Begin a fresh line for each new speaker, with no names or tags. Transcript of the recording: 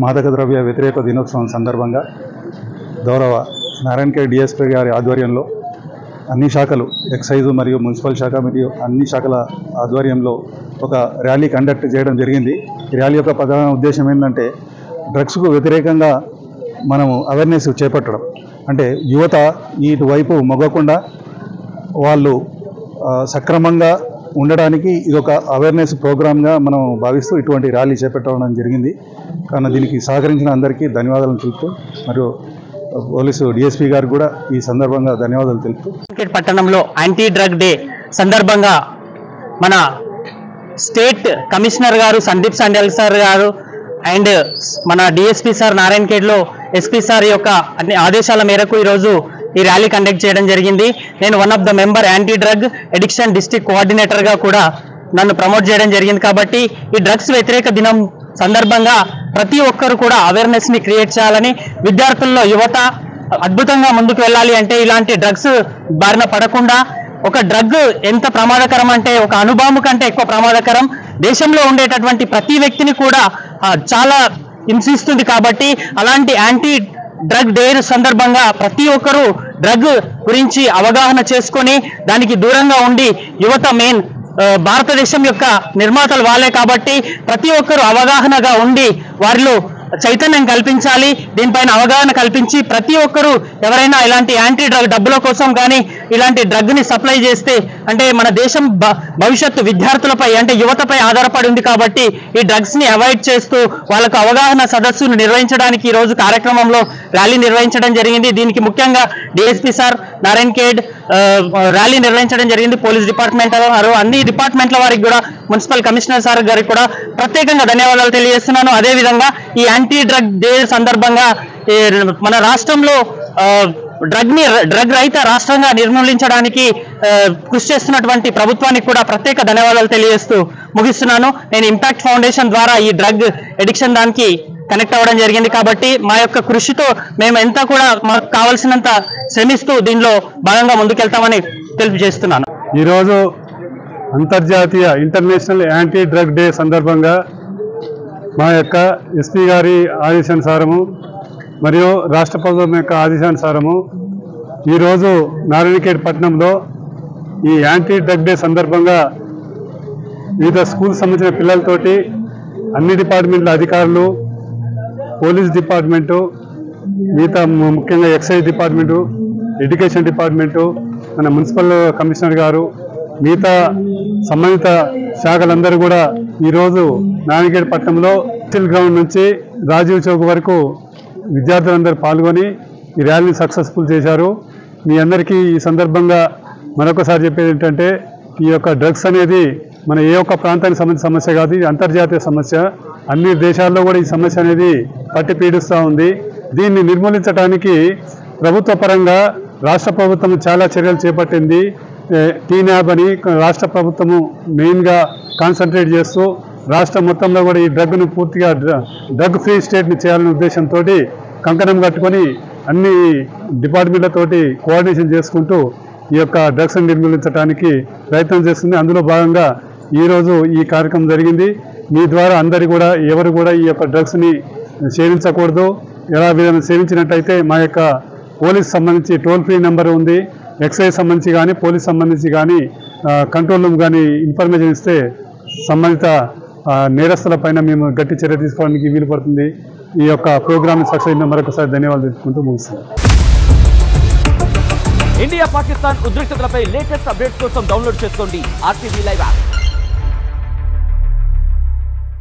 మాదక ద్రవ్య వ్యతిరేక దినోత్సవం సందర్భంగా గౌరవ నారాయణఖేడ్ డిఎస్పీ గారి ఆధ్వర్యంలో అన్ని శాఖలు ఎక్సైజు మరియు మున్సిపల్ శాఖ మరియు అన్ని శాఖల ఆధ్వర్యంలో ఒక ర్యాలీ కండక్ట్ చేయడం జరిగింది. ఈ ర్యాలీ యొక్క ప్రధాన ఉద్దేశం ఏంటంటే డ్రగ్స్కు వ్యతిరేకంగా మనము అవేర్నెస్ చేపట్టడం, అంటే యువత ఇటువైపు మొగ్గకుండా వాళ్ళు సక్రమంగా ఉండడానికి ఇది ఒక అవేర్నెస్ ప్రోగ్రామ్గా మనం భావిస్తూ ఇటువంటి ర్యాలీ చేపట్టడం జరిగింది. కానీ దీనికి సహకరించిన అందరికీ ధన్యవాదాలు తెలుపుతూ మరియు పోలీసు డిఎస్పీ గారు కూడా ఈ సందర్భంగా ధన్యవాదాలు తెలుపుతూ
పట్టణంలో యాంటీ డ్రగ్ డే సందర్భంగా మన స్టేట్ కమిషనర్ గారు సందీప్ సండ్యాల్ సార్ గారు అండ్ మన డిఎస్పీ సార్ నారాయణఖేడ్లో ఎస్పీ సార్ యొక్క అన్ని ఆదేశాల మేరకు ఈరోజు ఈ ర్యాలీ కండక్ట్ చేయడం జరిగింది. నేను one of the member anti drug addiction district కోఆర్డినేటర్గా కూడా నన్ను ప్రమోట్ చేయడం జరిగింది. కాబట్టి ఈ డ్రగ్స్ వ్యతిరేక దినం సందర్భంగా ప్రతి ఒక్కరు కూడా అవేర్నెస్ని క్రియేట్ చేయాలని, విద్యార్థుల్లో యువత అద్భుతంగా ముందుకు వెళ్ళాలి అంటే ఇలాంటి డ్రగ్స్ బారిన పడకుండా, ఒక డ్రగ్ ఎంత ప్రమాదకరం అంటే ఒక అణుబాంబు కంటే ఎక్కువ ప్రమాదకరం, దేశంలో ఉండేటటువంటి ప్రతి వ్యక్తిని కూడా చాలా హింసిస్తుంది. కాబట్టి అలాంటి యాంటీ డ్రగ్ డే సందర్భంగా ప్రతి ఒక్కరూ డ్రగ్ గురించి అవగాహన చేసుకొని దానికి దూరంగా ఉండి, యువత మెయిన్ భారతదేశం యొక్క నిర్మాతలు వాళ్ళే కాబట్టి ప్రతి ఒక్కరూ అవగాహనగా ఉండి వారిలో చైతన్యం కల్పించాలి. దీనిపైన అవగాహన కల్పించి ప్రతి ఒక్కరూ ఎవరైనా ఇలాంటి యాంటీ డ్రగ్ డబ్బుల కోసం కానీ ఇలాంటి డ్రగ్ని సప్లై చేస్తే, అంటే మన దేశం భవిష్యత్తు విద్యార్థులపై అంటే యువతపై ఆధారపడి ఉంది కాబట్టి ఈ డ్రగ్స్ని అవాయిడ్ చేస్తూ వాళ్ళకు అవగాహన సదస్సును నిర్వహించడానికి ఈరోజు కార్యక్రమంలో ర్యాలీ నిర్వహించడం జరిగింది. దీనికి ముఖ్యంగా డిఎస్పీ సార్ నారాయణఖేడ్ ర్యాలీ నిర్వహించడం జరిగింది. పోలీస్ డిపార్ట్మెంట్ వారు, అన్ని డిపార్ట్మెంట్ల వారికి కూడా, మున్సిపల్ కమిషనర్ సార్ గారికి కూడా ప్రత్యేకంగా ధన్యవాదాలు తెలియజేస్తున్నాను. అదేవిధంగా ఈ యాంటీ డ్రగ్ డే సందర్భంగా మన రాష్ట్రంలో డ్రగ్ రహిత రాష్ట్రంగా నిర్మూలించడానికి కృషి చేస్తున్నటువంటి ప్రభుత్వానికి కూడా ప్రత్యేక ధన్యవాదాలు తెలియజేస్తూ ముగిస్తున్నాను. నేను ఇంపాక్ట్ ఫౌండేషన్ ద్వారా ఈ డ్రగ్ ఎడిక్షన్ దానికి కనెక్ట్ అవ్వడం జరిగింది. కాబట్టి మా యొక్క కృషితో మేము ఎంత కూడా మాకు కావాల్సినంత శ్రమిస్తూ దీనిలో భాగంగా ముందుకెళ్తామని తెలియజేస్తున్నాను.
ఈరోజు అంతర్జాతీయ ఇంటర్నేషనల్ యాంటీ డ్రగ్ డే సందర్భంగా మా యొక్క ఎస్పీ గారి ఆదేశానుసారము మరియు రాష్ట్ర ప్రభుత్వం యొక్క ఆదేశానుసారము ఈరోజు నారాయణఖేడ్ పట్టణంలో ఈ యాంటీ డ్రగ్ డే సందర్భంగా వివిధ స్కూల్ సంబంధించిన పిల్లలతోటి అన్ని డిపార్ట్మెంట్ల అధికారులు, పోలీస్ డిపార్ట్మెంటు, మిగతా ముఖ్యంగా ఎక్సైజ్ డిపార్ట్మెంటు, ఎడ్యుకేషన్ డిపార్ట్మెంటు, మన మున్సిపల్ కమిషనర్ గారు, మిగతా సంబంధిత శాఖలందరూ కూడా ఈరోజు నారాయణఖేడ్ పట్టణంలో స్టిల్ గ్రౌండ్ నుంచి రాజీవ్ చౌక్ వరకు విద్యార్థులందరూ పాల్గొని ఈ ర్యాలీని సక్సెస్ఫుల్ చేశారు. మీ అందరికీ ఈ సందర్భంగా మరొకసారి చెప్పేది ఏంటంటే, ఈ యొక్క డ్రగ్స్ అనేది మన ఏ ఒక్క ప్రాంతానికి సంబంధించిన సమస్య కాదు, ఇది అంతర్జాతీయ సమస్య. అన్ని దేశాల్లో కూడా ఈ సమస్య అనేది పట్టి పీడిస్తూ ఉంది. దీన్ని నిర్మూలించడానికి ప్రభుత్వ పరంగా రాష్ట్ర ప్రభుత్వం చాలా చర్యలు చేపట్టింది. టీనాబ్ అని రాష్ట్ర ప్రభుత్వము మెయిన్గా కాన్సన్ట్రేట్ చేస్తూ రాష్ట్రం మొత్తంలో కూడా ఈ డ్రగ్ను పూర్తిగా డ్రగ్ ఫ్రీ స్టేట్ని చేయాలనే ఉద్దేశంతో కంకణం కట్టుకొని అన్ని డిపార్ట్మెంట్లతోటి కోఆర్డినేషన్ చేసుకుంటూ ఈ యొక్క డ్రగ్స్ని నిర్మూలించడానికి ప్రయత్నం చేస్తుంది. అందులో భాగంగా ఈరోజు ఈ కార్యక్రమం జరిగింది. మీ ద్వారా అందరి కూడా ఎవరు కూడా ఈ యొక్క డ్రగ్స్ని సేవించకూడదు. ఎలా విధంగా సేవించినట్టయితే మా యొక్క పోలీస్ సంబంధించి టోల్ ఫ్రీ నెంబర్ ఉంది, ఎక్సైజ్ సంబంధించి కానీ పోలీస్ సంబంధించి కానీ కంట్రోల్ రూమ్ కానీ ఇన్ఫర్మేషన్ ఇస్తే సంబంధిత నేరస్తుల పైన మేము గట్టి చర్య తీసుకోవడానికి వీలు పడుతుంది. ఈ యొక్క ప్రోగ్రామ్ సక్సెస్ అయిన మరొకసారి ధన్యవాదాలు తెలుపుకుంటూ ముగిస్తున్నాం.
ఇండియా పాకిస్తాన్ ఉద్రిక్తతలపై లేటెస్ట్ అప్డేట్స్ కోసం డౌన్లోడ్ చేసుకోండి RTV లైవ్ యాప్.